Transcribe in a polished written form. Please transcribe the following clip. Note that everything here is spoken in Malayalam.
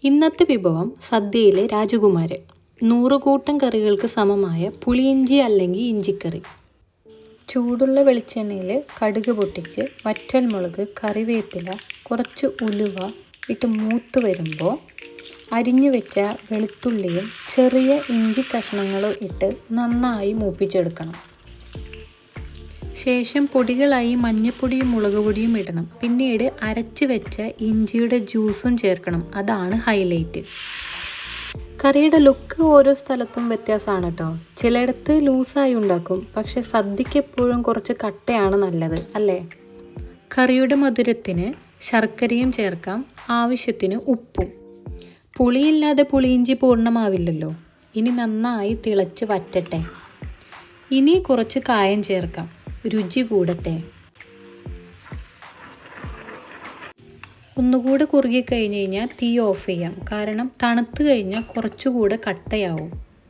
ഇന്നത്തെ വിഭവം സദ്യയിലെ രാജകുമാരൻ. 100 കൂട്ടം കറികൾക്ക് സമമായ പുളിയിഞ്ചി അല്ലെങ്കിൽ ഇഞ്ചിക്കറി. ചൂടുള്ള വെളിച്ചെണ്ണയിൽ കടുക് പൊട്ടിച്ച് വറ്റൽമുളക്, കറിവേപ്പില, കുറച്ച് ഉലുവ ഇട്ട് മൂത്ത് വരുമ്പോൾ അരിഞ്ഞു വെച്ച വെളുത്തുള്ളിയും ചെറിയ ഇഞ്ചി കഷ്ണങ്ങളും ഇട്ട് നന്നായി മൂപ്പിച്ചെടുക്കണം. ശേഷം പൊടികളായി മഞ്ഞൾപ്പൊടിയും മുളക് പൊടിയും ഇടണം. പിന്നീട് അരച്ച് വെച്ച ഇഞ്ചിയുടെ ജ്യൂസും ചേർക്കണം. അതാണ് ഹൈലൈറ്റ്. കറിയുടെ ലുക്ക് ഓരോ സ്ഥലത്തും വ്യത്യാസമാണ് കേട്ടോ. ചിലയിടത്ത് ലൂസായി ഉണ്ടാക്കും, പക്ഷെ സദ്യക്ക് എപ്പോഴും കുറച്ച് കട്ടയാണ് നല്ലത് അല്ലേ? കറിയുടെ മധുരത്തിന് ശർക്കരയും ചേർക്കാം, ആവശ്യത്തിന് ഉപ്പും. പുളിയില്ലാതെ പുളിയിഞ്ചി പൂർണ്ണമാവില്ലല്ലോ. ഇനി നന്നായി തിളച്ച് വറ്റട്ടെ. ഇനി കുറച്ച് കായം ചേർക്കാം, രുചി കൂടട്ടെ. ഒന്നുകൂടെ കുറുകി കഴിഞ്ഞ് കഴിഞ്ഞാൽ തീ ഓഫ് ചെയ്യാം. കാരണം തണുത്ത് കഴിഞ്ഞാൽ കുറച്ചുകൂടെ കട്ടയാവും.